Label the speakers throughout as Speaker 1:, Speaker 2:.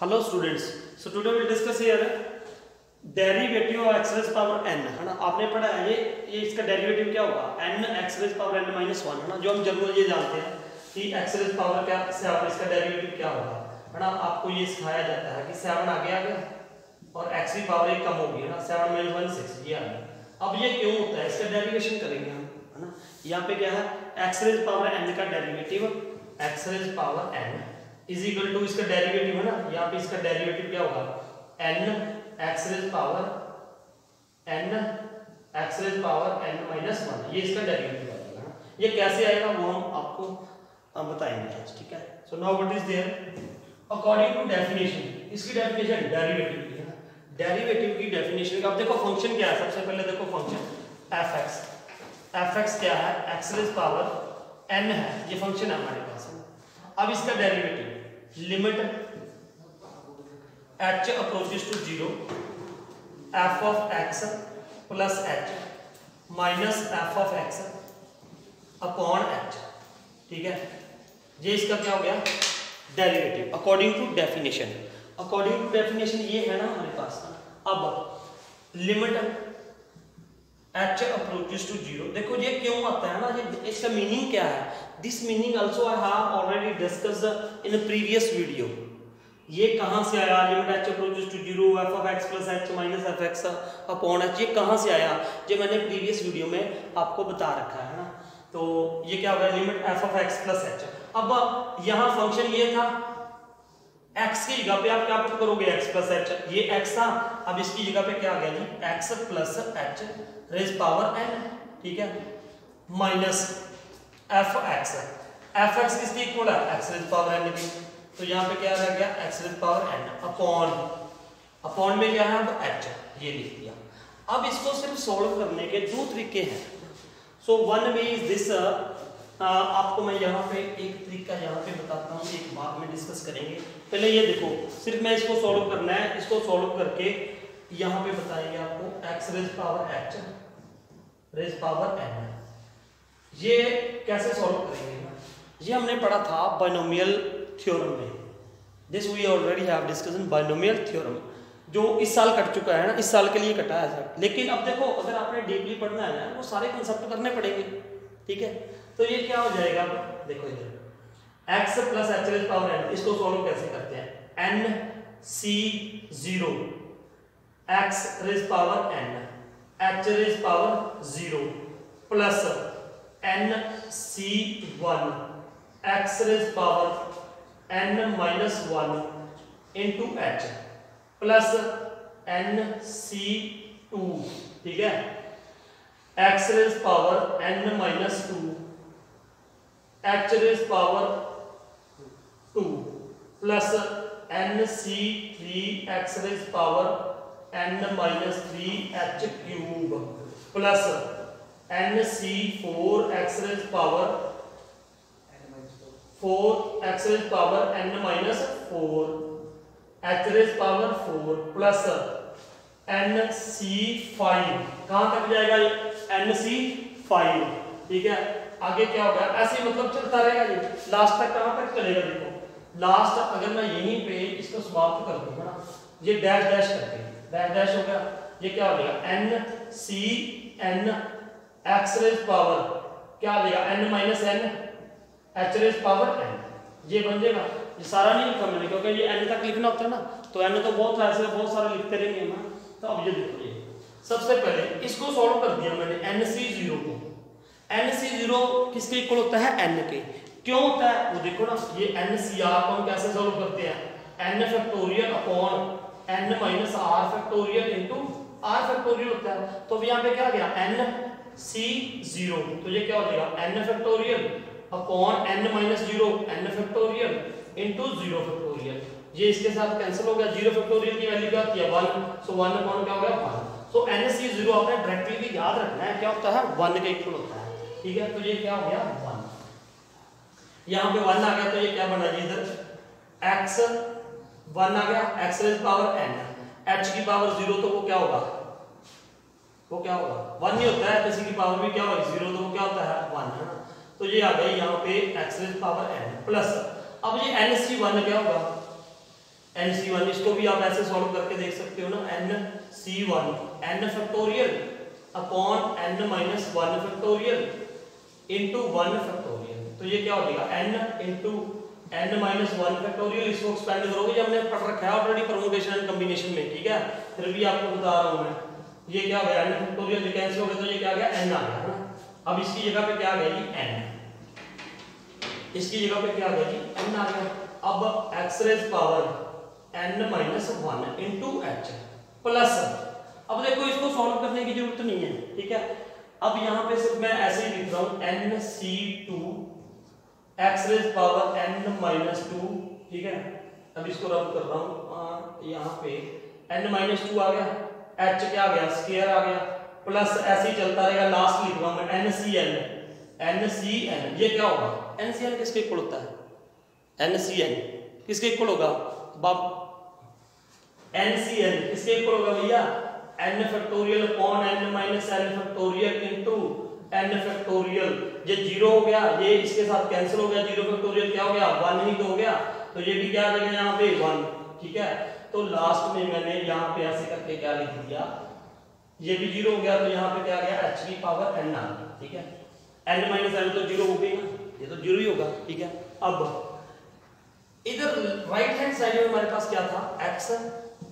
Speaker 1: Hello students, so today will discuss here derivative of x raise power n, है ना। आपने पढ़ा है ये इसका डेरिवेटिव क्या होगा, n x raise power n minus 1, है ना। जो हम जनरल ये जानते हैं कि x रेज़ पावर क्या से इसका डेरिवेटिव क्या होगा, है ना। आपको ये सिखाया जाता है कि 7 आगे आ गया और x की पावर 1 कम होगी, है ना। 7 - 1 6 ये आ गया। अब ये क्यों होता है, इसका डेरिवेशन करेंगे हम, है ना। यहाँ पे क्या है, x रेज़ पावर n का derivative x raise power n is equal to इसका डेरिवेटिव, है ना। यहाँ पे इसका डेरिवेटिव क्या होगा, n x raise power n minus 1, ये इसका डेरिवेटिव आएगा, ना। ये कैसे आएगा वो हम आपको बताएंगे आज, ठीक है। So now what is there according to definition, इसकी डेफिनेशन डेरिवेटिव की, है ना। डेरिवेटिव की डेफिनेशन का अब देखो फंक्शन क्या है। सबसे पहले देखो फंक्शन fx क्या है, x रेज़ पावर n है, ये फंक्शन है हमारे पास। अब इसका derivative limit h approaches to 0 f of x plus h minus f of x upon h, ठीक है। ये इसका क्या हो गया derivative according to definition. According to definition ये है ना हमारे पास। अब लिमिट h अप्रोचेस टू 0, देखो ये क्यों आता है ना, ये इसका मीनिंग क्या है। This meaning also I have already discussed in a previous video. ये कहां से आया, limit h approaches to 0 f of x plus h minus f x upon h, ये कहां से आया, ये मैंने प्रीवियस वीडियो में आपको बता रखा है ना। तो ये क्या होगा, limit f of x plus h। अब यहां फंक्शन ये था, x की जगह पे आप क्या पुट करोगे, x प्लस h, ये x था। अब इसकी जगह पे क्या आ गया जी, x plus h rays power n, ठीक है, माइनस f(x) किसके इक्वल है, x रेज़ पावर n की। तो यहाँ पे क्या रह गया, x raise power n upon में क्या है, अब h, ये लिख दिया। अब इसको सिर्फ सोल्व करने के दो तरीके हैं। So one way is this, आपको मैं यहाँ पे एक तरीका यहाँ पे बताता हूँ, एक बाद में डिस्कस करेंगे। पहले ये देखो, सिर्फ मैं इसको सोल्व करना है, इसको सोल्व करके यहाँ पे बताएंगे आपको x raise power h rays power n, ये कैसे सॉल्व करेंगे ना। ये हमने पढ़ा था बाइनोमियल थ्योरम में, this we already have discussed binomial theorem, जो इस साल कट चुका है ना, इस साल के लिए कटा है सर। लेकिन अब देखो, अगर आपने डीपली पढ़ना है ना, वो सारे कंसेप्ट करने पड़ेंगे, ठीक है। तो ये क्या हो जाएगा, देखो इधर x plus h rays power n, इसको सॉल्व कैसे करते हैं, nc0 x raise power n h rays power 0 plus nc1 x raise power n minus 1 into h plus nc2, ठीक है, x raise power n minus 2 h rays power 2 plus nc3 x raise power n minus 3 h cube plus nc4 x raise power 4 x raise power n minus 4 h rays power 4 plus nc5, कहां तक जाएगा nc5, ठीक है। आगे क्या होगा, ऐसे मतलब चलता रहेगा ये, लास्ट तक कहां तक चलेगा, देखो लास्ट अगर मैं यहीं पे इसको समाप्त कर दूंगा ना, ये डैश डैश करके डैश डैश हो गया, ये क्या हो गया ncn x रेज़ पावर क्या आ जाएगा n minus n h rays power n, ये बन जाएगा। ये सारा नहीं लिखा मैंने, क्योंकि ये n तक लिखना होता है ना, तो n तो बहुत ऐसे बहुत सारा लिखते रहेंगे ना। तो अब ये देखो, ये सबसे पहले इसको सॉल्व कर दिया मैंने, nc0 को, nc0 किसके इक्वल होता है, n के। क्यों होता है वो देखो ना, ये ncr को हम कैसे सॉल्व करते हैं, n factorial upon n minus r factorial into r factorial होता है। तो अब यहाँ पे क्या आ गया nc0, तो ये क्या हो जाएगा n factorial upon n minus 0 n factorial into 0 factorial, ये इसके साथ कैंसिल हो गया। 0 फैक्टोरियल की वैल्यू क्या होती है 1, सो 1 अपॉन क्या हो गया 1। सो nc0 आपने डायरेक्टली भी याद रखना है, क्या होता है 1 के इक्वल होता है, ठीक है। तो ये क्या हो गया 1, यहाँ पे 1 आ गया, तो ये क्या बना जी इधर x 1 आ गया, x raise power n, h की पावर 0, तो वो क्या होगा 1 ही होता है, किसी की पावर भी क्या होगी 0, तो वो क्या होता है 1, है ना। तो ये आ गई यहाँ पे x raise power n plus, अब ये nc1 क्या होगा NC1, इसको भी आप ऐसे सॉल्व करके देख सकते हो ना, NC1 n factorial upon n minus 1 factorial into 1 factorial. तो ये क्या हो जाएगा n into n minus 1 factorial. इसको एक्सपेंड करोगे, जो हमने पढ़ रखा है ऑलरेडी परमुटेशन एंड कॉम्बिनेशन में, ठीक है, फिर भी आपको बता रहा हूं मैं। ये क्या हो गया n फैक्टोरियल, जो कैंसिल हो गया तो ये क्या आ गया n आ गया है ना। अब इसकी जगह पे क्या आ गया जी n, इसकी जगह पे क्या आ गया जी n आ गया। अब x raise power n minus 1 into h plus, अब देखो इसको सॉल्व करने की जरूरत नहीं है, ठीक है। अब यहाँ पे सिर्फ मैं ऐसे ही लिख रहा हूँ NC2 x raise power n minus 2, ठीक है। अब इसको रब कर रहा हूँ, यहाँ पे n माइनस 2 आ गया, h क्या आ गया स्क्वायर आ गया, प्लस ऐसे ही चलता रहेगा। लास्ट लिख रहा हूँ मैं NCN, ये क्या होगा NCN किसके इक्वल होता है, NCN किसके इक्वल होगा बाब, NCN किसके इक्वल होगा भैया, n factorial upon n minus n factorial into n factorial. ये 0 हो गया, ये इसके साथ कैंसिल हो गया, 0 फैक्टोरियल क्या हो गया 1 ही तो हो गया, तो ये भी क्या आ जाएगा यहाँ पे 1, ठीक है। तो लास्ट में मैंने यहाँ पे ऐसे करके क्या लिख दिया, ये भी 0 हो गया, तो यहाँ पे क्या आ गया h की पावर n आ गई, ठीक है। n माइनस n तो 0 हो गई ना, ये तो 0 ही होगा, ठीक है। अब इधर राइट हैंड साइड में हमारे पास क्या था x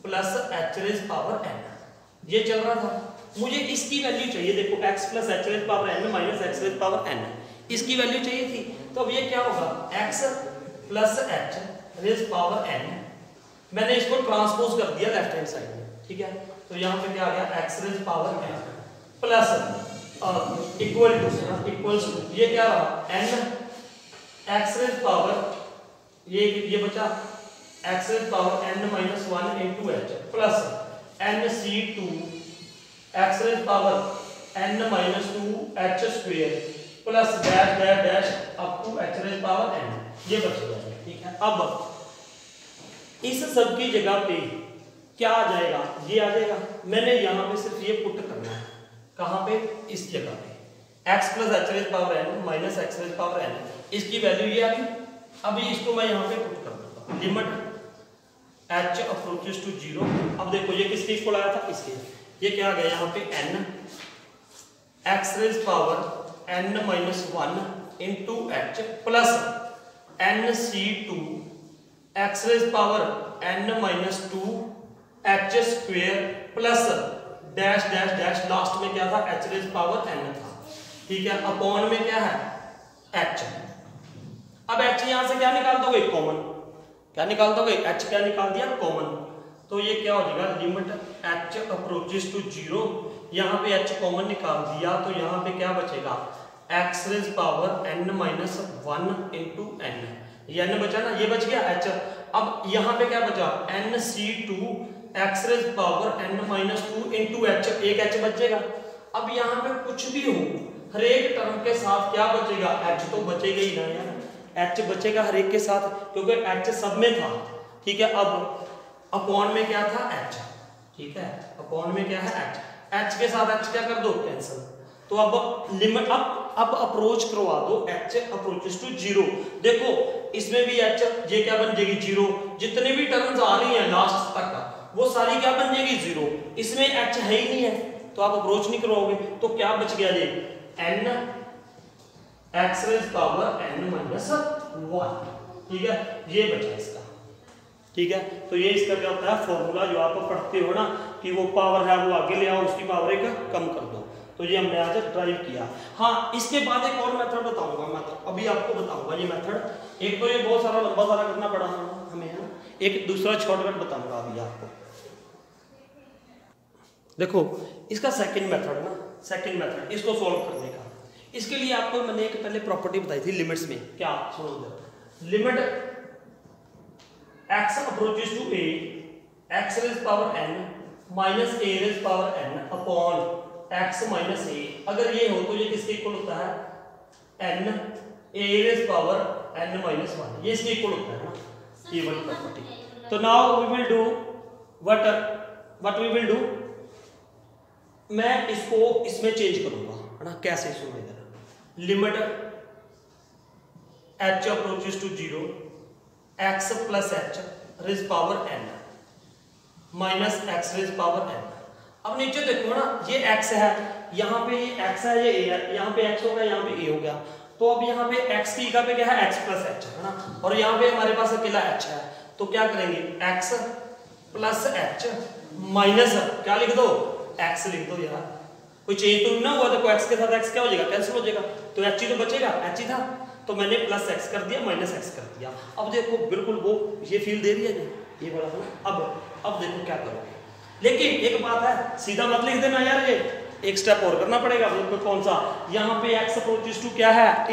Speaker 1: plus h raise power n, ये चल रहा था। मुझे इसकी वैल्यू चाहिए, देखो x plus h raise power n minus x raise power n, इसकी वैल्यू चाहिए थी। तो अब ये क्या होगा x plus h raise power n, मैंने इसको ट्रांसपोज कर दिया लेफ्ट हैंड साइड में, ठीक है। तो यहाँ पे क्या आ गया x raise power n plus equals to ये क्या रहा n x रेज पावर, ये बचा x raise power n minus 1 into h plus NC2 x raise power n minus 2 h square plus dash dash dash up to h raise power n, ये बच गया, ठीक है। अब इस सब की जगह पे क्या आ जाएगा, ये आ जाएगा। मैंने यहाँ पे सिर्फ ये पुट करना है, कहाँ पे, इस जगह पे x plus h raise power n minus x raise power n, इसकी वैल्यू ये आ गई। अभी इसको मैं यहाँ पे पुट कर दूंगा, लिमिट h अप्रोचेस टू 0। अब देखो ये किसके इक्वल आया था, इसके, ये क्या आ गया यहाँ पे n x raise power n minus 1 into h plus NC2 x raise power n minus 2 h square plus dash dash dash, last में क्या था h रेज पावर n था, ठीक है। अपॉन में क्या है h। अब h यहां से क्या निकाल दोगे कॉमन, क्या निकाल दोगे h, क्या निकाल दिया कॉमन, तो ये क्या हो जाएगा लिमिट h अप्रोचेस टू 0, यहाँ पे h कॉमन निकाल दिया, तो यहाँ पे क्या बचेगा x raise power n minus 1 into n, ये n बचा ना, ये बच गया h। अब यहाँ पे क्या बचा NC2 x raise power n minus 2 into h, एक h बचेगा। अब यहाँ पे कुछ भी हो, हर एक टर्म के साथ क्या बचेगा h तो बचेगा ही ना यार, h बचेगा हर एक के साथ, क्योंकि h सब में था, ठीक है। अब अपॉन में क्या था h, ठीक है, अपॉन में क्या है h के साथ h क्या कर दो कैंसिल, तो अब लिमिट, अब अप्रोच करवा दो h अप्रोचेस टू 0। देखो इसमें भी h, ये क्या बन जाएगी 0, जितने भी टर्म्स आ रही हैं लास्ट तक का वो सारी क्या बन जाएगी 0, इसमें h है ही नहीं है, तो आप अप्रोच नहीं करवाओगे, तो क्या बच गया ये n x raise power n minus 1, ठीक है, ये बचा इसका, ठीक है। तो ये इसका क्या होता है फॉर्मूला, जो आप पढ़ते हो ना कि वो पावर है वो आगे ले आओ, उसकी पावर एक कम कर दो, तो ये हमने आज ड्राइव किया। हाँ, इसके बाद एक और मेथड बताऊंगा, मेथड अभी आपको बताऊंगा ये मेथड। एक तो ये बहुत सारा लंबा सारा करना पड़ा हमें है ना, एक दूसरा शॉर्टकट बताऊंगा अभी आपको। देखो इसका सेकंड मेथड ना, सेकंड मेथड इसको सॉल्व करने का, इसके लिए आपको मैंने एक पहले प्रॉपर्टी बताई थी लिमिट्स में, क्या सुनो, limit x approaches to a x raise power n minus a raise power n upon x minus a, अगर ये हो तो ये किसके इक्वल होता है n a raise power n minus 1, ये इसके इक्वल होता है ना, ये वाली प्रॉपर्टी। तो now we will do what we will do, मैं इसको इसमें चेंज करूंगा है ना, कैसे सुनो इधर, limit h approaches to 0 x plus h raise power n minus x raise power n। अब नीचे देखो ना, ये x है, यहाँ पे ये x है, ये a है, यहाँ पे x हो गया, यहाँ पे a हो गया। तो अब यहाँ पे x की जगह पे क्या है, x प्लस h है ना, और यहाँ पे हमारे पास अकेला h है। तो क्या करेंगे, x प्लस h माइनस क्या लिख दो, x लिख दो यार, कोई चेंज तो नहीं ना हुआ। देखो x के साथ x क्या हो जाएगा, कैंसिल हो जाएगा, तो h ही तो बचेगा, h ही था, तो मैंने प्लस x कर दिया, माइनस x कर दिया। अब देखो बिल्कुल वो ये फील दे रही है ये वाला ना। अब देखो क्या करोगे, लेकिन एक बात है, सीधा मत लिख देना यार, ये एक स्टेप और करना पड़ेगा। तो कौन सा, यहाँ पे x अप्रोचेस टू क्या है, a,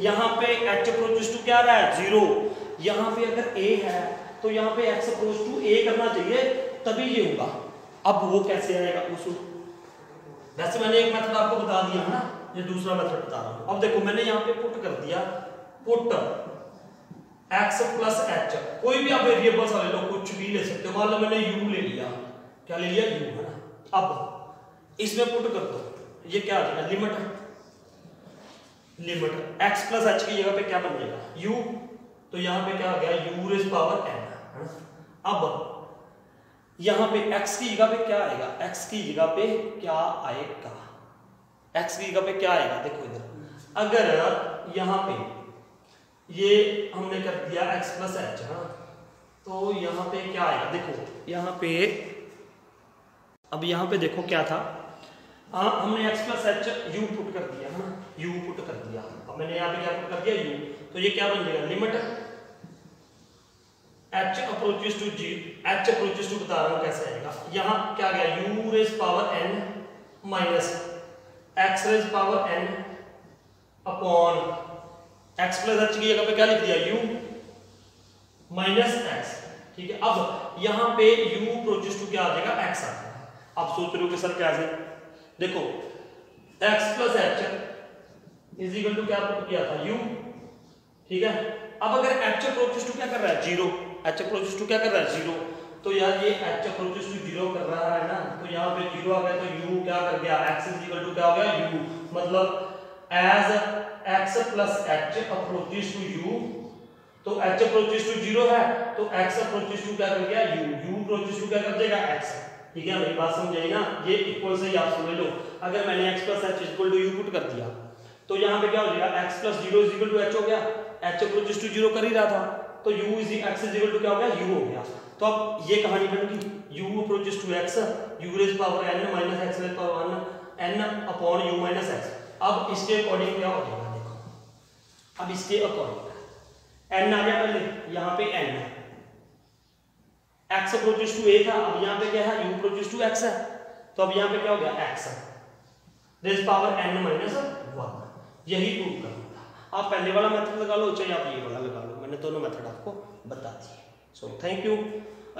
Speaker 1: यहाँ पे h अप्रोचेस टू क्या रहा है, 0। यहाँ पे अगर a है तो यहाँ पे x अप्रोच टू a करना चाहिए, तभी ये होगा। अब वो कैसे आएगा, उसको वैसे मैंने एक मेथड आपको बता दिया है ना, ये दूसरा मेथड बता रहा हूँ। अब देखो मैंने यहाँ पे पुट कर दिया, पुट x प्लस h, कोई भी आप वेरिएबल्स ले लो, कुछ भी ले सकते हो। मान लो मैंने u ले लिया, क्या ले लिया, u है ना। अब इसमें पुट कर दो, ये क्या आ जाएगा, लिमिट x प्लस h की जगह पे क्या बन जाएगा, u, तो यहाँ पे क्या आ गया, u रेज़ पावर n है ना। अब यहाँ पे x की जगह पे क्या आएगा, x की जगह पे क्या आएगा, x की जगह पे क्या आएगा, देखो इधर, अगर यहाँ पे ये हमने कर दिया x प्लस h है, तो यहाँ पे क्या आएगा, देखो यहाँ पे, अब यहाँ पे देखो क्या था, हमने x plus h u put कर दिया है ना, u पुट कर दिया। अब मैंने यहाँ पे क्या पुट कर दिया, u, तो ये क्या बन जाएगा, limit h approaches to g, h approaches to बता रहा हूँ कैसे आएगा, यहाँ क्या गया, u raise power n minus x raise power n upon x plus h की जगह पे क्या लिख दिया, u माइनस x, ठीक है। अब यहाँ पे u अप्रोचेस टू क्या आ जाएगा, x आ जाएगा। अब सोच रहे हो कि सर कैसे, देखो x plus h is equal to क्या पुट किया था, u, ठीक है। अब अगर h अप्रोचेस टू क्या कर रहा है, 0, h अप्रोचेस टू क्या कर रहा है, 0, तो यार ये h अप्रोचेस टू 0 कर रहा है ना, तो यहाँ पे 0 आ गया, तो u क्या कर गया, x इज इक्वल टू क्या हो गया, u, मतलब as x plus h approaches to u, तो h अप्रोचेस टू 0 है, तो x अप्रोचेस टू क्या कर गया, u अप्रोचेस टू क्या कर देगा, x, ठीक है। मेरी बात समझाई ना, ये इक्वल से ही आप समझ लो। अगर मैंने x plus h equal to u put कर दिया, तो यहाँ पे क्या हो जाएगा, x plus 0 is equal to h हो गया, h अप्रोचेस टू 0 कर ही रहा था, तो u is x is equal to क्या हो गया, u हो गया। तो अब ये कहानी बन गई, u approaches to x, u raise power n minus x raise power n upon u minus x। अब इसके अकॉर्डिंग क्या हो जाएगा, देखो अब इसके अकॉर्डिंग n आ गया, पहले यहाँ पे n है, x अप्रोचेस टू a था, अब यहाँ पे क्या है, u अप्रोचेस टू x है, तो अब यहाँ पे क्या हो गया, x raise power n minus 1, यही प्रूव करना था। आप पहले वाला मेथड लगा लो, चाहे आप ये वाला लगा लो, मैंने दोनों मेथड आपको बता दिए। So thank you.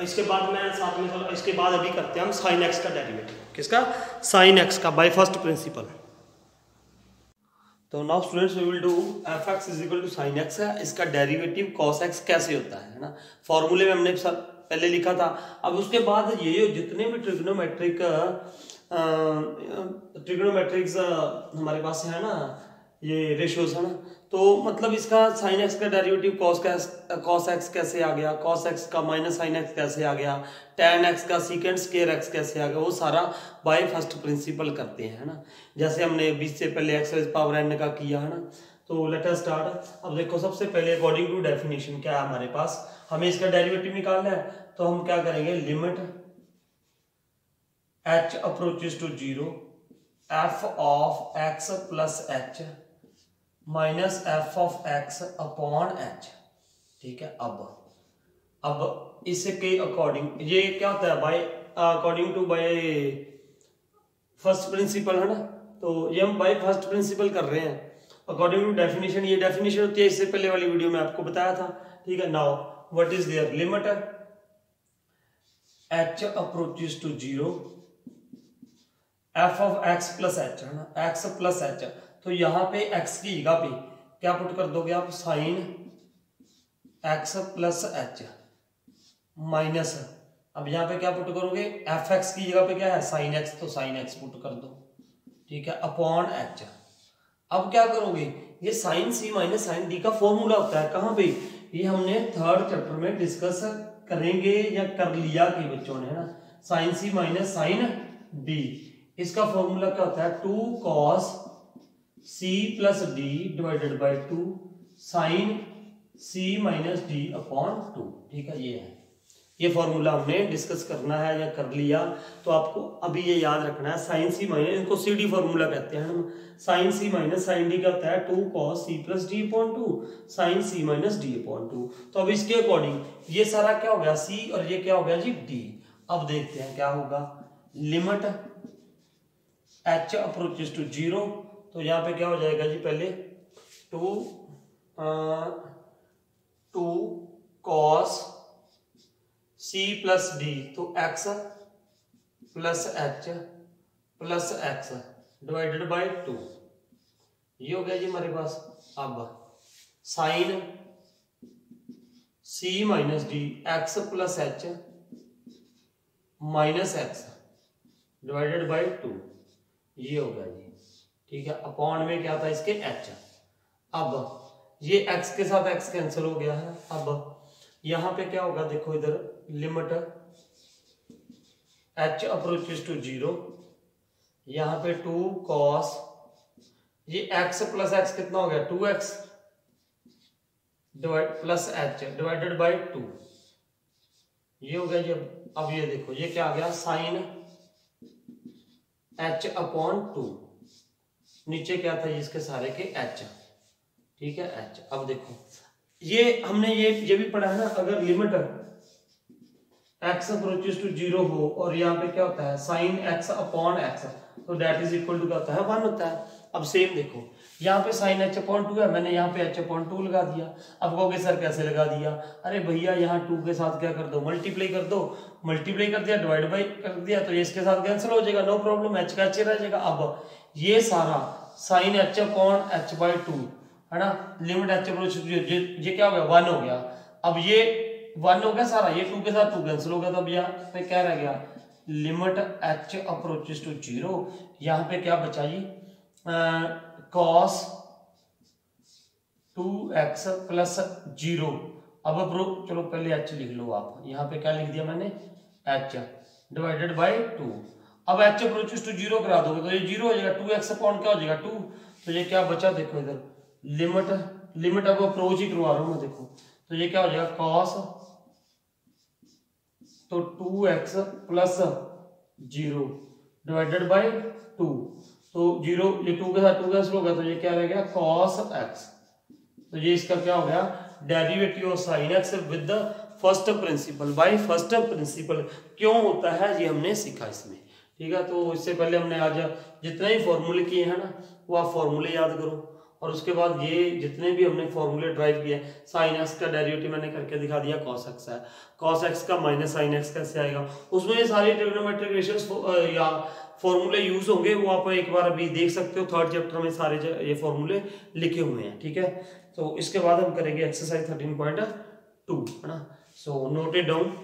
Speaker 1: इसके बाद मैं साथ में, इसके बाद अभी करते हैं हम साइन x का डेरिवेटिव, किसका, साइन x का, बाय फर्स्ट प्रिंसिपल। तो now students we will do f(x) is equal to sine x है, इसका डेरिवेटिव cos x कैसे होता है ना, फॉर्मूले में हमने सब पहले लिखा था। अब उसके बाद ये जितने भी ट्रिग्नोमेट्रिक्स हमारे पास है ना, ये रेशियोज है ना, तो मतलब इसका साइन x का डेरिवेटिव cos x कैसे आ गया, cos x का माइनस साइन x कैसे आ गया, tan x का सीकेंड स्क्वायर x कैसे आ गया, वो सारा बाय फर्स्ट प्रिंसिपल करते हैं ना। जैसे हमने 20 से पहले x रेज़ पावर n का किया है ना, तो लेट अस स्टार्ट। अब देखो सबसे पहले अकॉर्डिंग टू डेफिनेशन क्या है हमारे पास, हमें इसका डेरिवेटिव निकालना है, तो हम क्या करेंगे, limit h approaches to 0 f of x plus h minus f of x upon h, ठीक है। अब इसके अकॉर्डिंग ये क्या होता है, by according to by first principle है ना, तो ये हम बाय फर्स्ट प्रिंसिपल कर रहे हैं अकॉर्डिंग टू डेफिनेशन। ये डेफिनेशन होती है, इससे पहले वाली वीडियो में आपको बताया था, ठीक है। Now what is there, limit h approaches to 0 f of x plus h है ना, x प्लस h, तो यहाँ पे x की जगह पे क्या पुट कर दोगे आप, sine x plus h minus, अब यहाँ पे क्या पुट करोगे, fx की जगह पे क्या है, साइन x, तो साइन x पुट कर दो, ठीक है, अपॉन h। अब क्या करोगे, ये sine c minus sine d का फॉर्मूला होता है, कहाँ पे, ये हमने थर्ड चैप्टर में डिस्कस करेंगे या कर लिया कि बच्चों ने, है ना, साइन सी माइनस साइन डी। इसका फॉर्मूला क्या होता है, 2 cos C plus d divided by 2 sine C minus D upon 2। ठीक है, ये है, ये फॉर्मूला हमने डिस्कस करना है या कर लिया, तो आपको अभी ये याद रखना है। साइन सी माइनस, इनको सी डी फॉर्मूला कहते हैं हम। साइन सी माइनस साइन डी क्या होता है, 2 cos सी प्लस डी अपॉन 2 साइन सी माइनस डी अपॉन 2। तो अब इसके अकॉर्डिंग ये सारा क्या हो गया, सी, और ये क्या हो गया जी, डी। अब देखते हैं क्या होगा, लिमिट h अप्रोचेस टू 0, तो यहाँ पे क्या हो जाएगा जी, पहले 2 cos c प्लस डी, तो x plus h plus x divided by 2, ये हो गया जी हमारे पास। अब sine c minus d x plus h minus x divided by 2, ये हो गया जी। ठीक है, अपॉन में क्या था इसके h। अब ये x के साथ x कैंसिल हो गया है। अब यहां पे क्या होगा, देखो इधर लिमिट h अप्रोचेस टू 0, यहां पे 2 cos, ये x प्लस x कितना हो गया, 2x divide plus h divided by 2, ये हो गया जी। अब ये देखो, ये क्या आ गया, साइन h अपॉन 2, नीचे क्या था इसके सारे के h। ठीक है, h। अब देखो ये हमने ये भी पढ़ा है ना, अगर लिमिट x अप्रोचेस टू 0 हो और यहाँ पे क्या होता है साइन x अपॉन x, तो दैट इज इक्वल टू क्या होता है, 1 होता है। अब सेम देखो, यहाँ पे साइन h अपॉन 2 है, मैंने यहाँ पे h अपॉन 2 लगा दिया। अब कहोगे सर कैसे लगा दिया, अरे भैया यहाँ 2 के साथ क्या कर दो, मल्टीप्लाई कर दो, मल्टीप्लाई कर दिया, डिवाइड बाई कर दिया, तो ये इसके साथ कैंसिल हो जाएगा, नो प्रॉब्लम, h का h रह जाएगा। अब ये सारा sine h upon h by 2, है ना, लिमिट h अप्रोच, ये क्या हो गया, 1 हो गया। अब ये 1 हो गया सारा, ये 2 के साथ 2 कैंसिल हो गया, तब यहाँ पे क्या रह गया, लिमिट h अप्रोचेस टू 0, यहाँ पे क्या बचा जी, cos 2x प्लस 0। अब चलो पहले h लिख लो आप, यहाँ पे क्या लिख दिया मैंने, h डिवाइडेड बाई 2। अब h अप्रोचेस टू 0 करा दोगे तो ये 0 हो जाएगा, 2x अपॉन क्या हो जाएगा 2, तो ये क्या बचा, देखो इधर लिमिट अब अप्रोच ही करवा रहा हूं मैं, देखो तो ये क्या हो जाएगा, cos, तो 2x प्लस 0 डिवाइडेड बाई 2, तो 0, ये 2 के साथ 2 कैंसिल हो गया, तो ये क्या रह गया, cos x। तो ये इसका क्या हो गया, derivative of sine x with the first principle, bye first principal. क्यों होता है ये हमने सीखा इसमें। ठीक है, तो इससे पहले हमने आज जितने ही फॉर्मूले किए हैं ना, वो आप फॉर्मूले याद करो, और उसके बाद ये जितने भी हमने फॉर्मूले ड्राइव किए, साइन एक्स का डेरिवेटिव मैंने करके दिखा दिया, कॉस एक्स है, कॉस एक्स का माइनस साइन एक्स कैसे आएगा, उसमें ये सारी ट्रिग्नोमेट्रिक रेशियोस या फॉर्मूले यूज होंगे, वो आप एक बार अभी देख सकते हो, 3rd चैप्टर में सारे ये फॉर्मूले लिखे हुए हैं। ठीक है, तो इसके बाद हम करेंगे एक्सरसाइज 13.2, है ना, सो नोट इट डाउन।